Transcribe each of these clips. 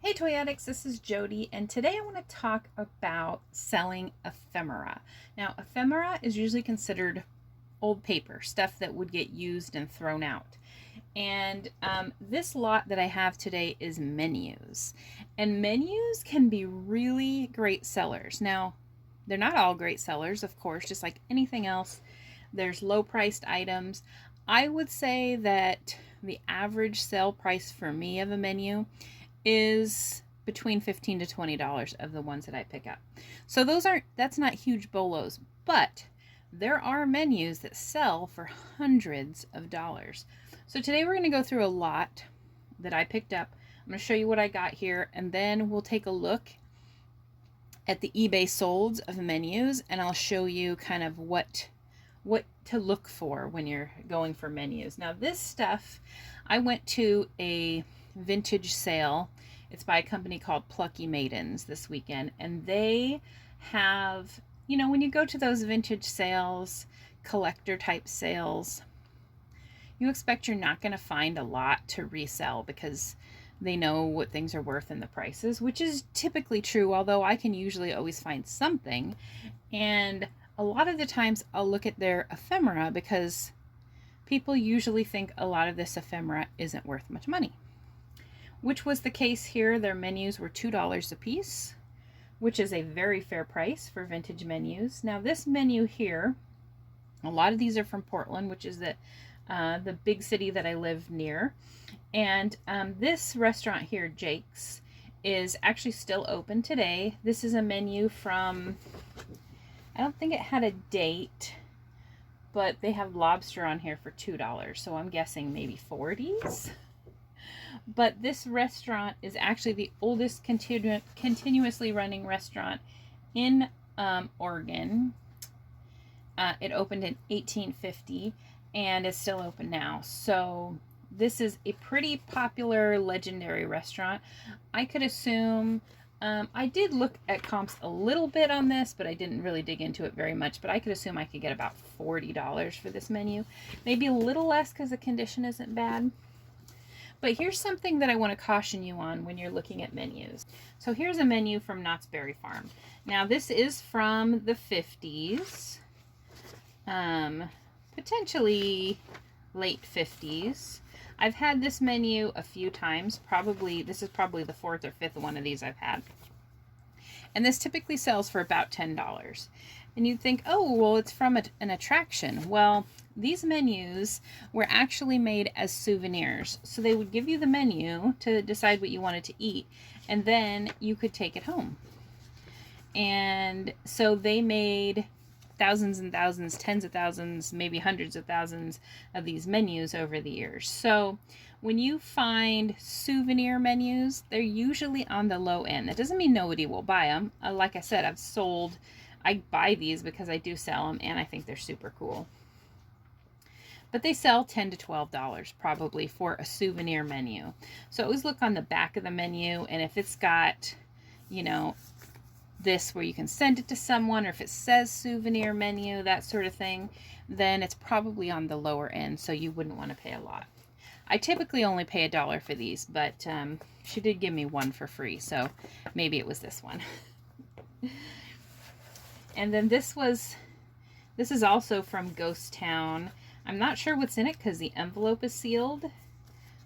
Hey Toy Addicts, this is Jody, and today I want to talk about selling ephemera. Now, ephemera is usually considered old paper, stuff that would get used and thrown out. And this lot that I have today is menus. And menus can be really great sellers. Now, they're not all great sellers, of course, just like anything else. There's low-priced items. I would say that the average sale price for me of a menu is between $15 to $20 of the ones that I pick up. So that's not huge bolos, but there are menus that sell for hundreds of dollars. So today we're going to go through a lot that I picked up. I'm going to show you what I got here, and then we'll take a look at the eBay solds of menus, and I'll show you kind of what to look for when you're going for menus. Now this stuff, I went to a vintage sale. It's by a company called Plucky Maidens this weekend, and they have, when you go to those vintage sales, collector type sales, you expect you're not going to find a lot to resell because they know what things are worth and the prices, which is typically true, although I can usually always find something. And a lot of the times I'll look at their ephemera because people usually think a lot of this ephemera isn't worth much money, which was the case here. Their menus were $2 a piece, which is a very fair price for vintage menus. Now this menu here, a lot of these are from Portland, which is the big city that I live near. And this restaurant here, Jake's, is actually still open today. This is a menu from, I don't think it had a date, but they have lobster on here for $2. So I'm guessing maybe 40s. But this restaurant is actually the oldest continuously running restaurant in Oregon. It opened in 1850 and is still open now. So this is a pretty popular, legendary restaurant. I could assume, I did look at comps a little bit on this, but I didn't really dig into it very much. But I could assume I could get about $40 for this menu. Maybe a little less because the condition isn't bad. But here's something that I want to caution you on when you're looking at menus. So here's a menu from Knott's Berry Farm. Now this is from the 50s, potentially late 50s. I've had this menu a few times. This is probably the fourth or fifth one of these I've had. And this typically sells for about $10. And you'd think, oh, well, it's from an attraction. Well, these menus were actually made as souvenirs. So they would give you the menu to decide what you wanted to eat, and then you could take it home. And so they made thousands and thousands, tens of thousands, maybe hundreds of thousands of these menus over the years. So when you find souvenir menus, they're usually on the low end. That doesn't mean nobody will buy them. Like I said, I buy these because I do sell them, and I think they're super cool. But they sell $10 to $12 probably for a souvenir menu. So always look on the back of the menu, and if it's got, this where you can send it to someone, or if it says souvenir menu, that sort of thing, then it's probably on the lower end, so you wouldn't want to pay a lot. I typically only pay $1 for these, but she did give me one for free, so maybe it was this one. And then this is also from Ghost Town. I'm not sure what's in it because the envelope is sealed.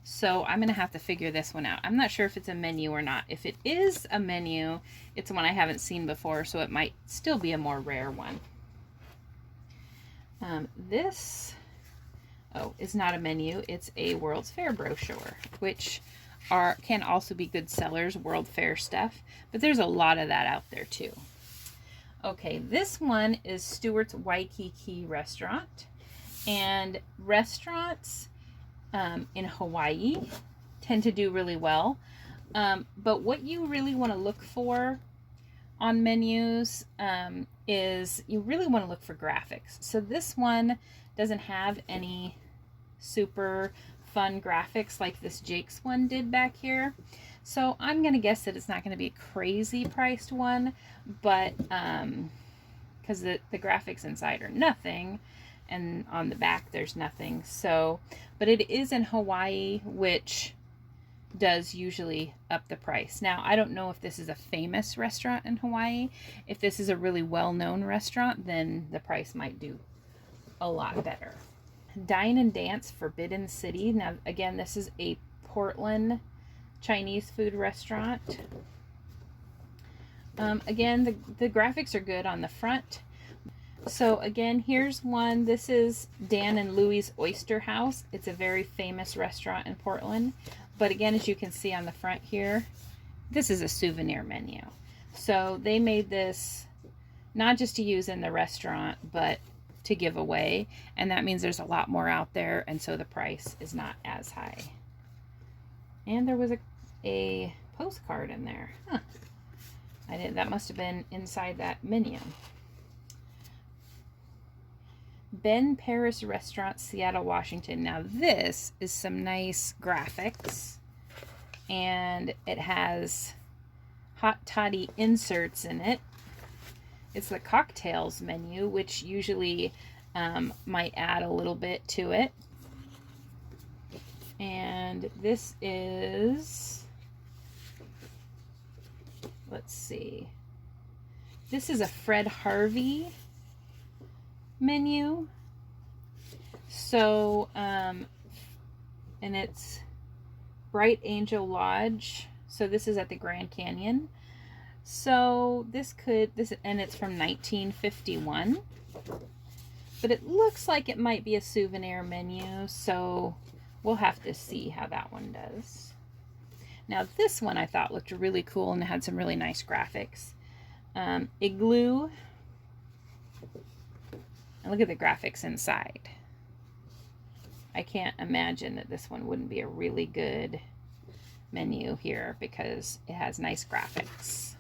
So I'm going to have to figure this one out. I'm not sure if it's a menu or not. If it is a menu, it's one I haven't seen before, so it might still be a more rare one. This is not a menu. It's a World's Fair brochure, which can also be good sellers, World Fair stuff. But there's a lot of that out there too. Okay, this one is Stewart's Waikiki restaurant. And restaurants in Hawaii tend to do really well. But what you really want to look for on menus is you really want to look for graphics. So this one doesn't have any super fun graphics like this Jake's one did back here. So I'm going to guess that it's not going to be a crazy priced one, but because the graphics inside are nothing, and on the back there's nothing. So, but it is in Hawaii, which does usually up the price. Now, I don't know if this is a famous restaurant in Hawaii. If this is a really well-known restaurant, then the price might do a lot better. Dine and Dance Forbidden City. Now, again, this is a Portland Chinese food restaurant. Again, the graphics are good on the front. So again, here's one. This is Dan and Louie's Oyster House. It's a very famous restaurant in Portland. But again, as you can see on the front here, this is a souvenir menu. So they made this not just to use in the restaurant, but to give away. And that means there's a lot more out there, and so the price is not as high. And there was a postcard in there. Huh. That must have been inside that menu. Ben Paris Restaurant, Seattle, Washington. Now this is some nice graphics, and it has hot toddy inserts in it. It's the cocktails menu, which usually might add a little bit to it. And this is, let's see, this is a Fred Harvey menu. So and it's Bright Angel Lodge. So this is at the Grand Canyon. So this and it's from 1951, but it looks like it might be a souvenir menu, so we'll have to see how that one does. Now this one I thought looked really cool and had some really nice graphics. Igloo. And look at the graphics inside. I can't imagine that this one wouldn't be a really good menu here because it has nice graphics.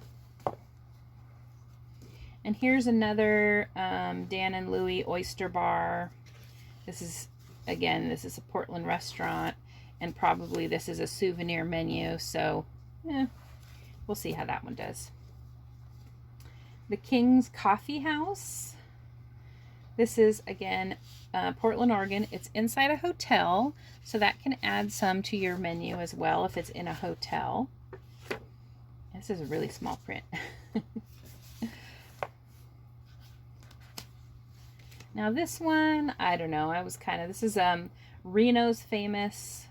And here's another Dan and Louie Oyster Bar. This is, again, this is a Portland restaurant, and probably this is a souvenir menu, so we'll see how that one does. The King's Coffee House. This is, again, Portland, Oregon. It's inside a hotel, so that can add some to your menu as well if it's in a hotel. This is a really small print. Now this one, I don't know. This is Reno's famous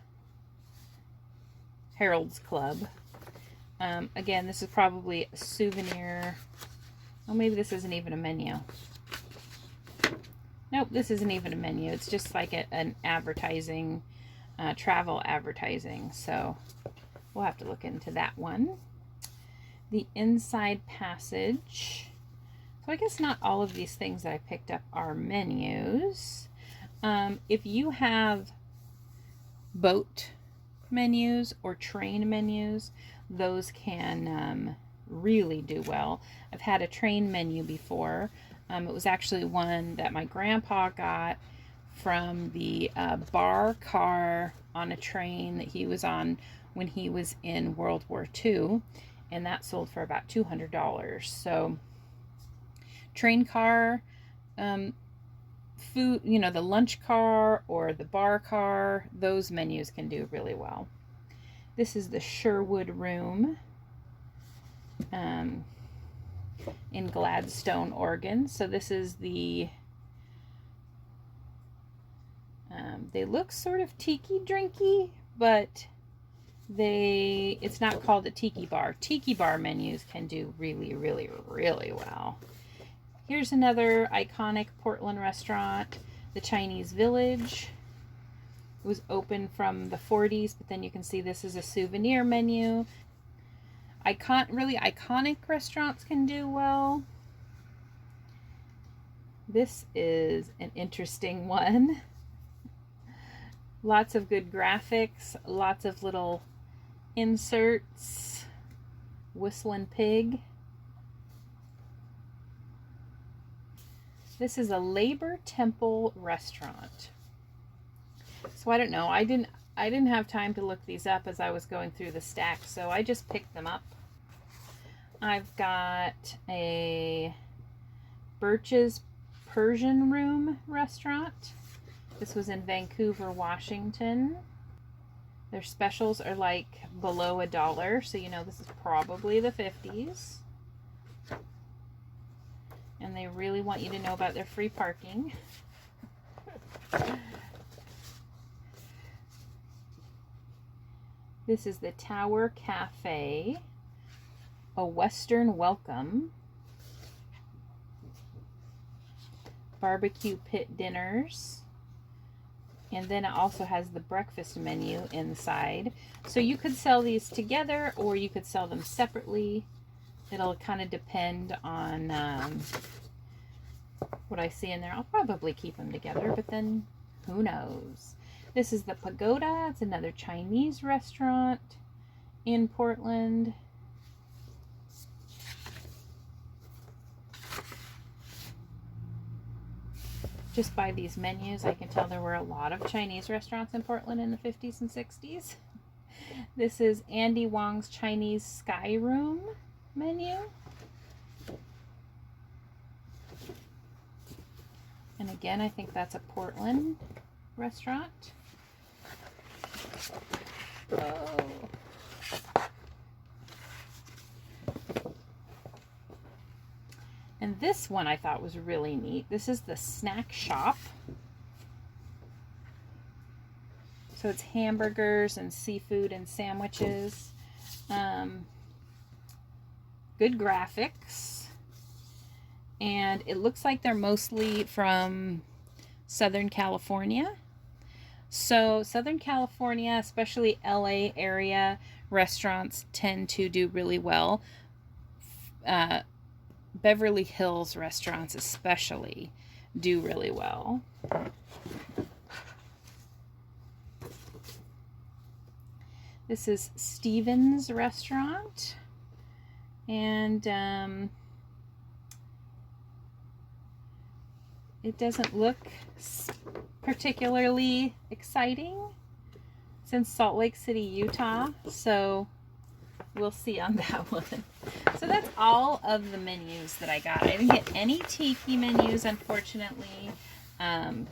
Harold's Club. Again, this is probably a souvenir. Oh, maybe this isn't even a menu. Nope, this isn't even a menu. It's just like an advertising, travel advertising. So we'll have to look into that one. The Inside Passage. So I guess not all of these things that I picked up are menus. If you have boat menus or train menus, those can really do well. I've had a train menu before. It was actually one that my grandpa got from the bar car on a train that he was on when he was in World War II, and that sold for about $200. So train car, food, the lunch car or the bar car, those menus can do really well. This is the Sherwood Room in Gladstone, Oregon. So this is the, they look sort of tiki drinky, but it's not called a tiki bar. Tiki bar menus can do really, really, really well. Here's another iconic Portland restaurant, the Chinese Village. It was open from the 40s, but then you can see this is a souvenir menu. Really iconic restaurants can do well. This is an interesting one. Lots of good graphics, lots of little inserts. Whistling Pig. This is a Labor Temple restaurant. So I don't know. I didn't have time to look these up as I was going through the stack, so I just picked them up. I've got a Birch's Persian Room restaurant. This was in Vancouver, Washington. Their specials are like below $1, so you know this is probably the 50s. And they really want you to know about their free parking. This is the Tower Cafe, a Western welcome, barbecue pit dinners, and then it also has the breakfast menu inside. So you could sell these together or you could sell them separately. It'll kind of depend on what I see in there. I'll probably keep them together, but then who knows? This is the Pagoda. It's another Chinese restaurant in Portland. Just by these menus, I can tell there were a lot of Chinese restaurants in Portland in the 50s and 60s. This is Andy Wong's Chinese Skyroom menu. And again, I think that's a Portland restaurant. Oh. And this one I thought was really neat. This is the Snack Shop. So it's hamburgers and seafood and sandwiches. Good graphics. And it looks like they're mostly from Southern California. So Southern California, especially LA area restaurants tend to do really well. Beverly Hills restaurants especially do really well. This is Steven's restaurant, and it doesn't look particularly exciting. It's in Salt Lake City, Utah, so we'll see on that one. So that's all of the menus that I got. I didn't get any tiki menus, unfortunately.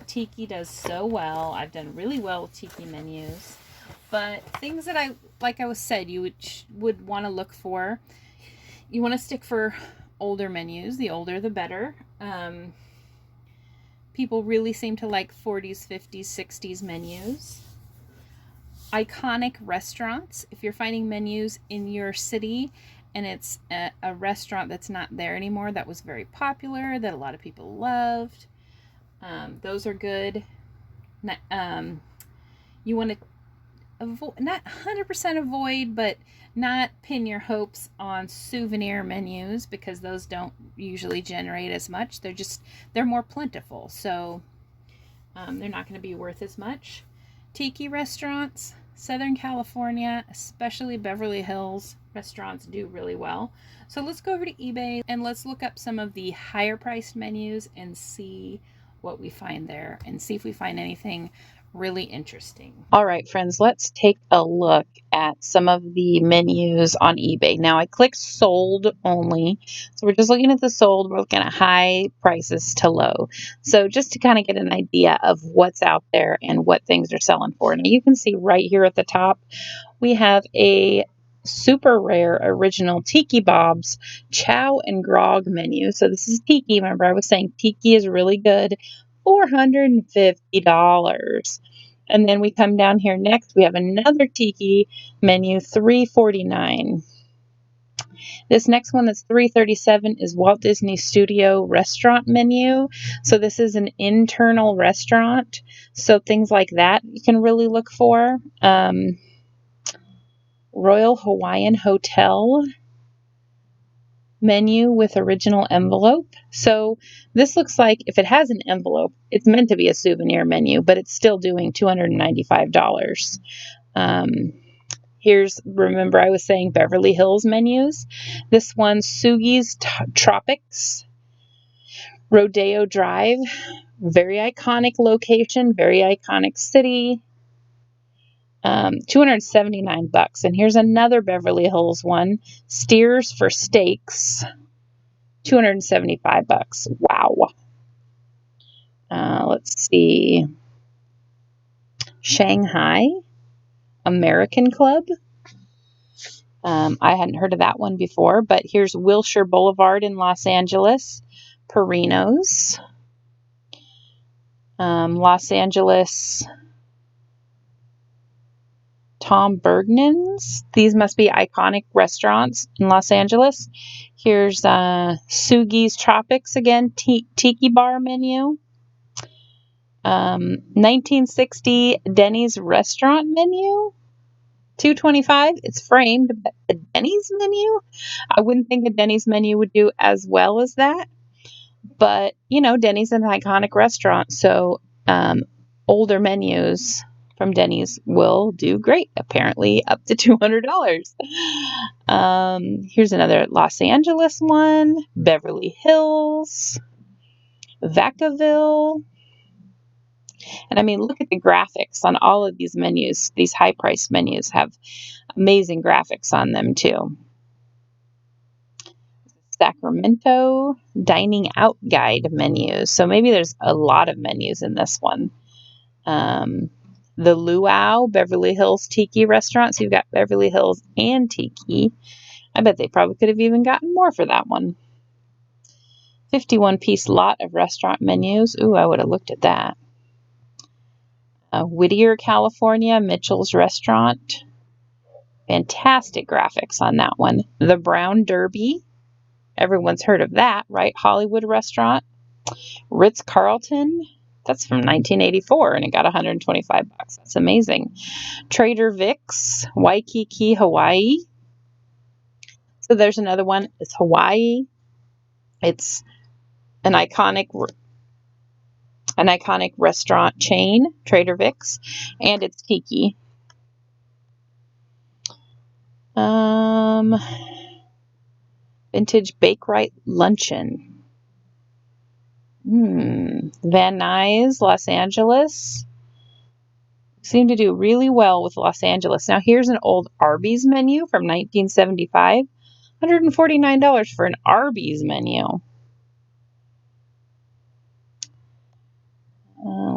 Tiki does so well. I've done really well with tiki menus. But things that like I was said, you would want to look for. You want to stick for older menus. The older, the better. People really seem to like 40s, 50s, 60s menus. Iconic restaurants. If you're finding menus in your city and it's a restaurant that's not there anymore that was very popular, that a lot of people loved, those are good. You want to not 100% avoid, but not pin your hopes on souvenir menus, because those don't usually generate as much. They're more plentiful, so they're not going to be worth as much. Tiki restaurants, Southern California, especially Beverly Hills restaurants do really well. So let's go over to eBay and let's look up some of the higher priced menus and see what we find there and see if we find anything really interesting. All right, friends, let's take a look at some of the menus on eBay. Now I clicked sold only. So we're just looking at the sold. We're looking at high prices to low. So just to kind of get an idea of what's out there and what things are selling for. Now you can see right here at the top, we have a super rare original Tiki Bob's Chow and Grog menu. So this is Tiki. Remember I was saying Tiki is really good. $450. And then we come down here next, we have another Tiki menu, $349. This next one that's $337 is Walt Disney Studio restaurant menu. So this is an internal restaurant. So things like that you can really look for. Royal Hawaiian Hotel menu with original envelope. So this looks like if it has an envelope, it's meant to be a souvenir menu, but it's still doing $295. Remember I was saying Beverly Hills menus. This one, Sugi's Tropics, Rodeo Drive, very iconic location, very iconic city. $279. And here's another Beverly Hills one, Steers for Steaks, $275. Wow. Let's see. Shanghai. American Club. I hadn't heard of that one before, but here's Wilshire Boulevard in Los Angeles. Perino's. Los Angeles Tom Bergnan's. These must be iconic restaurants in Los Angeles. Here's Sugi's Tropics again, tiki bar menu. 1960 Denny's restaurant menu. $2.25. It's framed, but a Denny's menu? I wouldn't think a Denny's menu would do as well as that. But, you know, Denny's is an iconic restaurant, so older menus from Denny's will do great, apparently up to $200. Here's another Los Angeles one, Beverly Hills, Vacaville. And I mean, look at the graphics on all of these menus. These high-priced menus have amazing graphics on them, too. Sacramento Dining Out Guide menus. So maybe there's a lot of menus in this one. The Luau Beverly Hills Tiki Restaurant. So you've got Beverly Hills and Tiki. I bet they probably could have even gotten more for that one. 51-piece lot of restaurant menus. Ooh, I would have looked at that. Whittier, California, Mitchell's Restaurant. Fantastic graphics on that one. The Brown Derby. Everyone's heard of that, right? Hollywood Restaurant. Ritz-Carlton. That's from 1984, and it got $125. That's amazing. Trader Vic's, Waikiki, Hawaii. So there's another one. It's Hawaii. It's an iconic restaurant chain, Trader Vic's, and it's tiki. Vintage Bake-Right Luncheon. Van Nuys, Los Angeles. Seem to do really well with Los Angeles. Now here's an old Arby's menu from 1975. $149 for an Arby's menu.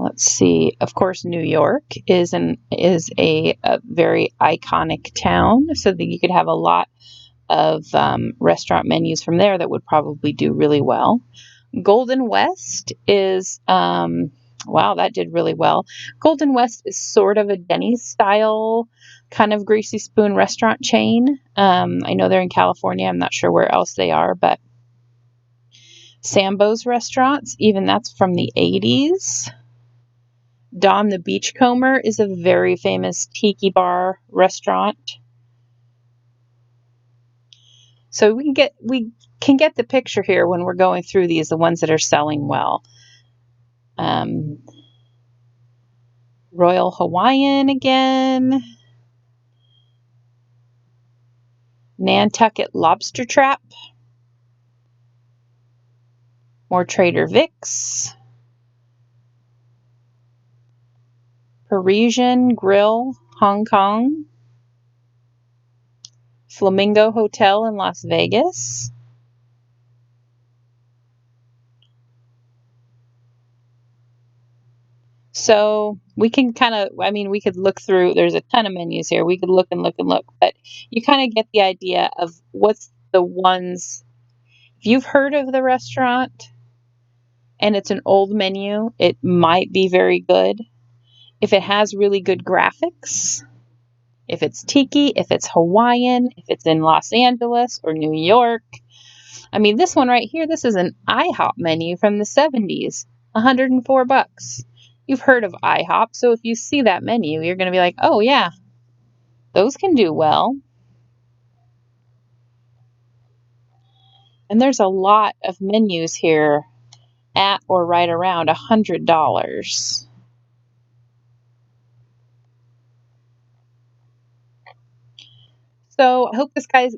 Let's see. Of course, New York is a very iconic town, so that you could have a lot of restaurant menus from there that would probably do really well. Golden West is, wow, that did really well. Golden West is sort of a Denny's style kind of greasy spoon restaurant chain. I know they're in California. I'm not sure where else they are, but Sambo's Restaurants, even that's from the 80s. Don the Beachcomber is a very famous tiki bar restaurant. So we can get the picture here when we're going through these, the ones that are selling well. Royal Hawaiian again. Nantucket Lobster Trap. More Trader Vic's. Parisian Grill, Hong Kong. Flamingo Hotel in Las Vegas. So we can we could look through, there's a ton of menus here. We could look and look and look, but you kind of get the idea of what's the ones. If you've heard of the restaurant and it's an old menu, it might be very good. If it has really good graphics, if it's tiki, if it's Hawaiian, if it's in Los Angeles or New York. I mean, this one right here, this is an Ihop menu from the 70s, $104. You've heard of Ihop, so if you see that menu, you're going to be like, oh yeah, those can do well. And there's a lot of menus here at or right around $100. So I hope this guy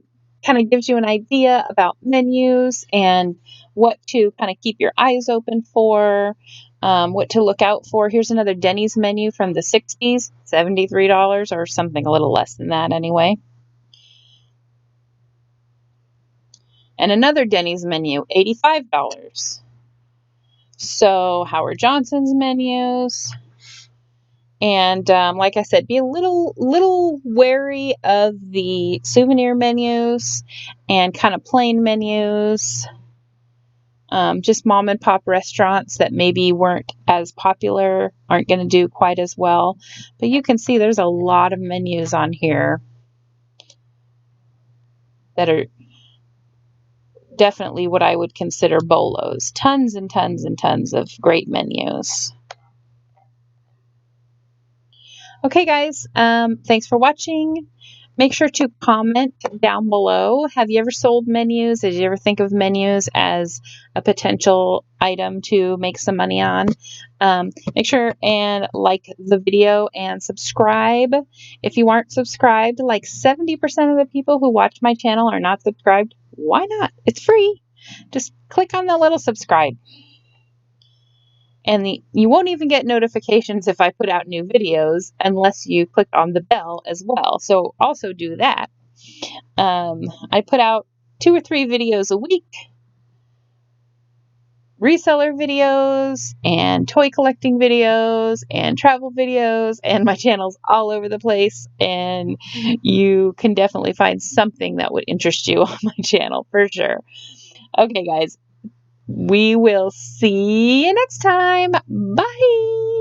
kind of gives you an idea about menus and what to kind of keep your eyes open for, what to look out for. Here's another Denny's menu from the 60s, $73 or something a little less than that anyway. And another Denny's menu, $85. So Howard Johnson's menus. And like I said, be a little wary of the souvenir menus and kind of plain menus. Just mom and pop restaurants that maybe weren't as popular aren't going to do quite as well. But you can see there's a lot of menus on here that are definitely what I would consider bolos. Tons and tons and tons of great menus. Okay, guys, thanks for watching. Make sure to comment down below. Have you ever sold menus? Did you ever think of menus as a potential item to make some money on? Make sure and like the video and subscribe. If you aren't subscribed, like 70% of the people who watch my channel are not subscribed. Why not? It's free. Just click on the little subscribe. And you won't even get notifications if I put out new videos unless you click on the bell as well. So also do that. I put out 2 or 3 videos a week. Reseller videos and toy collecting videos and travel videos, and my channel's all over the place, and you can definitely find something that would interest you on my channel for sure. Okay, guys. We will see you next time. Bye.